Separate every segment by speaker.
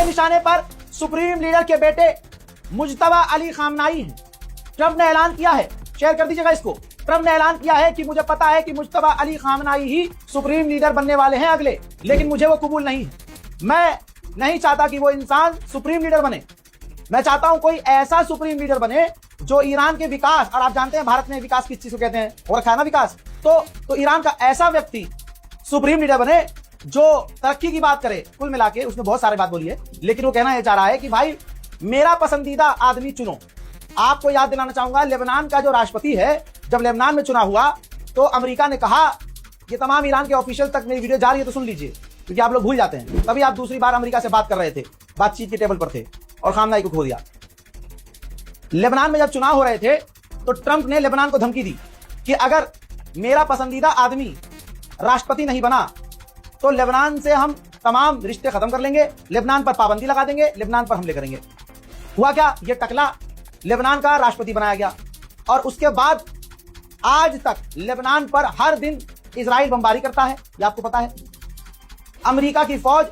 Speaker 1: निशाने पर supreme leader के बेटे मुज्तबा अली खामनाई हैं। ट्रंप ने ऐलान किया है, शेयर कर दीजिएगा इसको, ट्रंप ने ऐलान किया है कि मुझे पता है कि मुज्तबा अली खामनाई ही सुप्रीम लीडर बनने वाले हैं अगले, लेकिन मुझे वो कबूल नहीं है। मैं नहीं चाहता कि वो इंसान सुप्रीम लीडर बने। मैं चाहता हूं कोई ऐसा सुप्रीम लीडर बने जो ईरान के विकास, और आप जानते हैं भारत में विकास किस चीज को कहते हैं, और खाना विकास, तो ईरान का ऐसा व्यक्ति सुप्रीम लीडर बने जो तरक्की की बात करे। कुल मिला के उसने बहुत सारी बात बोली है, लेकिन वो कहना यह चाह रहा है कि भाई मेरा पसंदीदा आदमी चुनो। आपको याद दिलाना चाहूंगा, लेबनान का जो राष्ट्रपति है, जब लेबनान में चुनाव हुआ तो अमेरिका ने कहा, ये तमाम ईरान के ऑफिशियल तक मेरी वीडियो जा रही है तो सुन लीजिए, क्योंकि आप लोग भूल जाते हैं। तभी आप दूसरी बार अमेरिका से बात कर रहे थे, बातचीत के टेबल पर थे और खामनाई को खो दिया। लेबनान में जब चुनाव हो रहे थे तो ट्रंप ने लेबनान को धमकी दी कि अगर मेरा पसंदीदा आदमी राष्ट्रपति नहीं बना तो लेबनान से हम तमाम रिश्ते खत्म कर लेंगे, लेबनान पर पाबंदी लगा देंगे, लेबनान पर हमले करेंगे। हुआ क्या, ये टकला लेबनान का राष्ट्रपति बनाया गया और उसके बाद आज तक लेबनान पर हर दिन इजराइल बमबारी करता है, ये आपको पता है। अमेरिका की फौज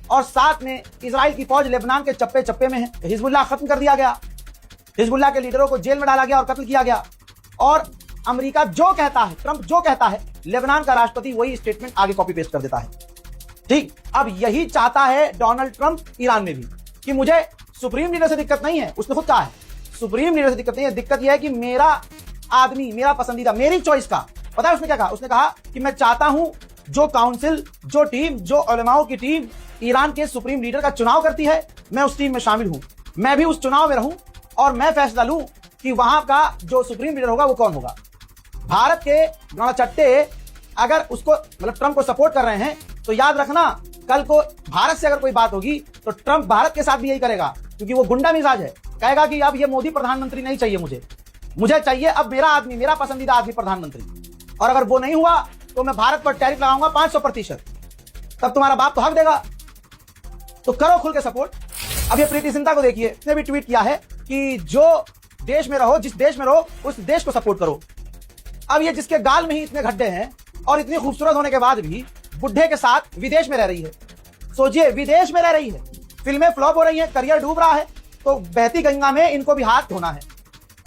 Speaker 1: और साथ में इजराइल की फौज लेबनान के चप्पे चप्पे में है। हिजबुल्लाह खत्म कर दिया गया, हिजबुल्लाह के लीडरों को जेल में डाला गया और कत्ल किया गया। और अमेरिका जो कहता है, ट्रंप जो कहता है, लेबनान का राष्ट्रपति वही स्टेटमेंट आगे कॉपी पेस्ट कर देता है। ठीक, अब यही चाहता है डोनाल्ड ट्रंप ईरान में भी कि मुझे सुप्रीम लीडर से दिक्कत नहीं है। उसने खुद कहा है सुप्रीम लीडर से दिक्कत नहीं है, दिक्कत यह है कि मेरा आदमी, मेरा पसंदीदा, मेरी चॉइस का। पता है उसने क्या कहा? उसने कहा कि मैं चाहता हूं जो काउंसिल, जो टीम, जो उलमाओं की टीम ईरान के सुप्रीम लीडर का चुनाव करती है, मैं उस टीम में शामिल हूं, मैं भी उस चुनाव में रहूं और मैं फैसला लूं कि वहां का जो सुप्रीम लीडर होगा वो कौन होगा। भारत के गणचट्टे अगर उसको, मतलब ट्रंप को सपोर्ट कर रहे हैं तो याद रखना, कल को भारत से अगर कोई बात होगी तो ट्रंप भारत के साथ भी यही करेगा, क्योंकि वो गुंडा मिजाज है। कहेगा कि अब ये मोदी प्रधानमंत्री नहीं चाहिए, मुझे चाहिए अब मेरा आदमी, मेरा पसंदीदा आदमी प्रधानमंत्री। और अगर वो नहीं हुआ तो मैं भारत पर टैरिफ लगाऊंगा 500%, तब तुम्हारा बाप तो हक देगा। तो करो खुल के सपोर्ट। अब ये प्रीति जिंटा को देखिए, इसने भी ट्वीट किया है कि जो देश में रहो, जिस देश में रहो उस देश को सपोर्ट करो। अब ये जिसके गाल में ही इतने गड्ढे हैं और इतनी खूबसूरत होने के बाद भी बुढ़े के साथ विदेश में रह रही है। सोचिए, विदेश में रह रही है, फिल्में फ्लॉप हो रही हैं, करियर डूब रहा है, तो बहती गंगा में इनको भी हाथ धोना है।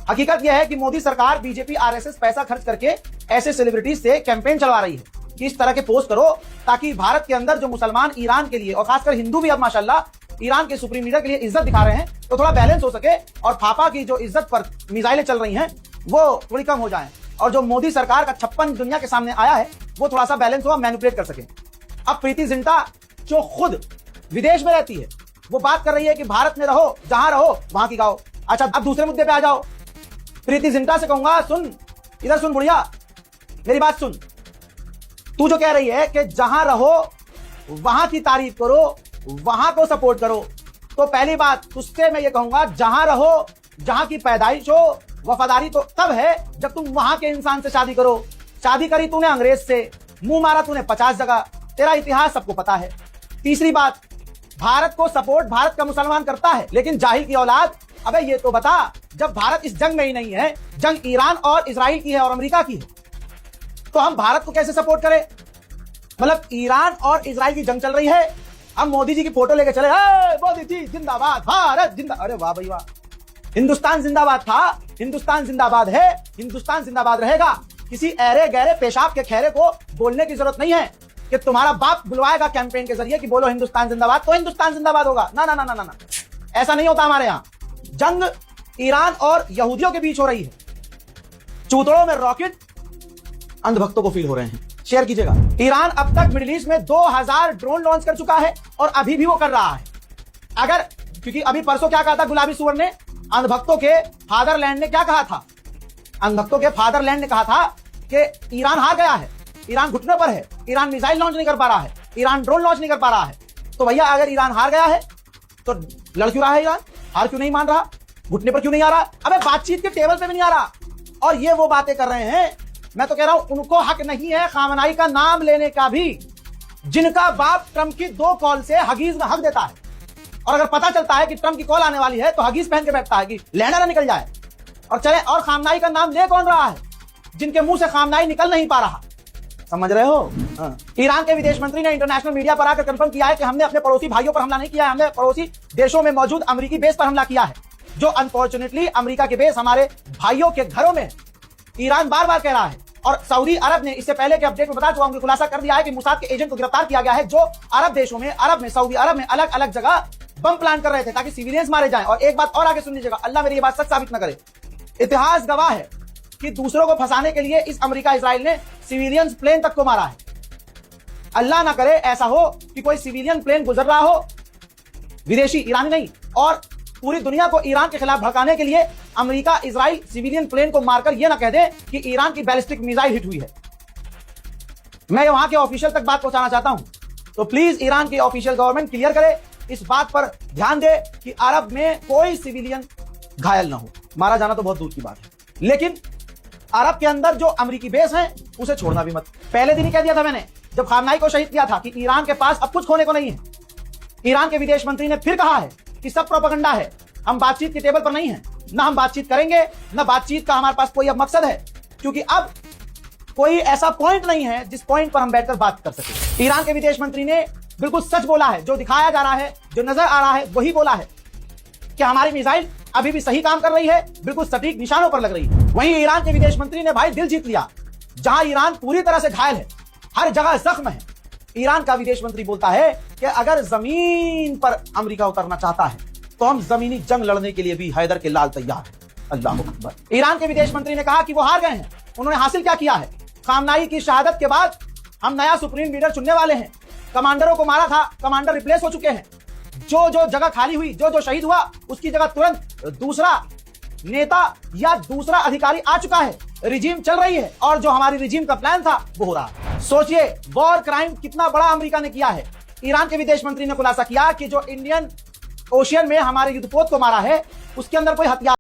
Speaker 1: हकीकत यह है कि मोदी सरकार, बीजेपी, आरएसएस पैसा खर्च करके ऐसे सेलिब्रिटीज से कैंपेन चलवा रही है कि इस तरह के पोस्ट करो ताकि भारत के अंदर जो मुसलमान ईरान के लिए, और खासकर हिंदू भी अब माशाल्लाह ईरान के सुप्रीम लीडर के लिए इज्जत दिखा रहे हैं, तो थोड़ा बैलेंस हो सके और फाफा की जो इज्जत पर मिसाइलें चल रही हैं वो थोड़ी कम हो जाएं, और जो मोदी सरकार का 56 दुनिया के सामने आया है वो थोड़ा सा बैलेंस हो, मैनिपुलेट कर सके। अब प्रीति जिंटा जो खुद विदेश में रहती है वो बात कर रही है कि भारत में रहो, जहां रहो वहां की गाओ। अच्छा, अब दूसरे मुद्दे पे आ जाओ। प्रीति जिंटा से कहूंगा, सुन, इधर सुन बुढ़िया, मेरी बात सुन। तू जो कह रही है कि जहां रहो वहां की तारीफ करो, वहां को सपोर्ट करो, तो पहली बात तुझसे मैं ये कहूंगा, जहां रहो, जहां की पैदाइश हो, वफादारी तो तब है जब तुम वहां के इंसान से शादी करो। शादी करी तूने अंग्रेज से, मुंह मारा तूने 50 जगह, तेरा इतिहास सबको पता है। तीसरी बात, भारत को सपोर्ट भारत का मुसलमान करता है, लेकिन जाहिल की औलाद, अबे ये तो बता, जब भारत इस जंग में ही नहीं है, जंग ईरान और इजराइल की है और अमेरिका की है, तो हम भारत को कैसे सपोर्ट करें? मतलब ईरान और इजराइल की जंग चल रही है, हम मोदी जी की फोटो लेके चले, मोदी जी जिंदाबाद, भारत जिंदा, अरे वाह भाई वाह, हिंदुस्तान जिंदाबाद था, हिंदुस्तान जिंदाबाद है, हिंदुस्तान जिंदाबाद रहेगा। किसी ऐरे गहरे पेशाब के खैरे को बोलने की जरूरत नहीं है कि तुम्हारा बाप बुलवाएगा कैंपेन के जरिए कि बोलो हिंदुस्तान जिंदाबाद, तो हिंदुस्तान जिंदाबाद होगा। ना ना ना ना ना, ऐसा नहीं होता हमारे यहाँ। जंग ईरान और यहूदियों के बीच हो रही है, चूतड़ों में रॉकेट अंधभक्तों को फील हो रहे हैं। शेयर कीजिएगा। ईरान अब तक मिडिल ईस्ट में 2000 ड्रोन लॉन्च कर चुका है और अभी भी वो कर रहा है। अगर, क्योंकि अभी परसों क्या कहा था गुलाबी सुअर ने, अंधभक्तों के फादरलैंड ने क्या कहा था? अंधभक्तों के फादरलैंड ने कहा था कि ईरान हार गया है, ईरान घुटने पर है, ईरान मिसाइल लॉन्च नहीं कर पा रहा है, ईरान ड्रोन लॉन्च नहीं कर पा रहा है। तो भैया अगर ईरान हार गया है तो लड़ क्यों रहा है ईरान? हार क्यों नहीं मान रहा? घुटने पर क्यों नहीं आ रहा? अबे बातचीत के टेबल पे भी नहीं आ रहा। और ये वो बातें कर रहे हैं, मैं तो कह रहा हूं उनको हक नहीं है खामनाई का नाम लेने का भी, जिनका बाप ट्रंप की 2 कॉल से हगीज में हक देता है। और अगर पता चलता है कि ट्रंप की कॉल आने वाली है तो हगीज पहन के बैठता है कि लहंगा ना निकल जाए। और चले, और खामनाई का नाम ले कौन रहा है जिनके मुंह से खामनाई निकल नहीं पा रहा? समझ रहे हो? ईरान के विदेश मंत्री ने इंटरनेशनल मीडिया पर आकर कंफर्म किया है कि हमने अपने पड़ोसी भाइयों पर हमला नहीं किया है, हमने पड़ोसी देशों में मौजूद अमेरिकी बेस पर हमला किया है, जो अनफॉर्चुनेटली अमेरिका के बेस हमारे भाइयों के घरों में ईरान बार बार कह रहा है। और सऊदी अरब ने इससे पहले के अपडेट में बता चुका हूं, खुलासा कर दिया है कि मुसाद के एजेंट को गिरफ्तार किया गया है, जो अरब देशों में, सऊदी अरब में अलग अलग जगह बम प्लान कर रहे थे ताकि सिविलियंस मारे जाएं। और एक बात और आगे सुन लीजिएगा, अल्लाह मेरी ये बात सच साबित न करे, इतिहास गवाह है कि दूसरों को फंसाने के लिए इस अमेरिका इजराइल ने सिविलियंस प्लेन तक को मारा है। अल्लाह ना करे ऐसा हो कि कोई सिविलियन प्लेन गुजर रहा हो, विदेशी, ईरानी नहीं, और पूरी दुनिया को ईरान के खिलाफ भड़काने के लिए अमेरिका इजराइल सिविलियन प्लेन को मारकर यह ना कह दे कि ईरान की बैलिस्टिक मिसाइल हिट हुई है। मैं वहां के ऑफिशियल तक बात पहुंचाना चाहता हूं, तो प्लीज ईरान की ऑफिशियल गवर्नमेंट क्लियर करे, इस बात पर ध्यान दे कि अरब में कोई सिविलियन घायल ना हो। मारा जाना तो बहुत दूर की बात है, लेकिन अरब के अंदर जो अमेरिकी बेस है उसे छोड़ना भी मत। पहले दिन ही कह दिया था मैंने, जब खामनाई को शहीद किया था, कि ईरान के पास अब कुछ खोने को नहीं है। ईरान के विदेश मंत्री ने फिर कहा है कि सब प्रोपेगेंडा है, हम बातचीत के टेबल पर नहीं है, ना हम बातचीत करेंगे, ना बातचीत का हमारे पास कोई अब मकसद है, क्योंकि अब कोई ऐसा पॉइंट नहीं है जिस पॉइंट पर हम बैठकर बात कर सके। ईरान के विदेश मंत्री ने बिल्कुल सच बोला है, जो दिखाया जा रहा है, जो नजर आ रहा है वही बोला है कि हमारी मिसाइल अभी भी सही काम कर रही है, बिल्कुल सटीक निशानों पर लग रही है। वहीं ईरान के विदेश मंत्री ने भाई दिल जीत लिया, जहां ईरान पूरी तरह से घायल है, हर जगह जख्म है। ईरान का विदेश मंत्री बोलता है कि अगर जमीन पर अमेरिका उतरना चाहता है तो हम जमीनी जंग लड़ने के लिए भी हैदर के लाल तैयार है। अल्लाह अकबर। ईरान के विदेश मंत्री ने कहा कि वो हार गए हैं, उन्होंने हासिल क्या किया है, खामनाई की शहादत के बाद हम नया सुप्रीम लीडर चुनने वाले हैं। कमांडरों को मारा था, कमांडर रिप्लेस हो चुके हैं, जो जो जगह खाली हुई, जो जो शहीद हुआ, उसकी जगह तुरंत दूसरा नेता या दूसरा अधिकारी आ चुका है, रिजीम चल रही है, और जो हमारी रिजीम का प्लान था वो हो रहा है। सोचिए वॉर क्राइम कितना बड़ा अमेरिका ने किया है। ईरान के विदेश मंत्री ने खुलासा किया कि जो इंडियन ओशियन में हमारे युद्धपोत को मारा है, उसके अंदर कोई हथियार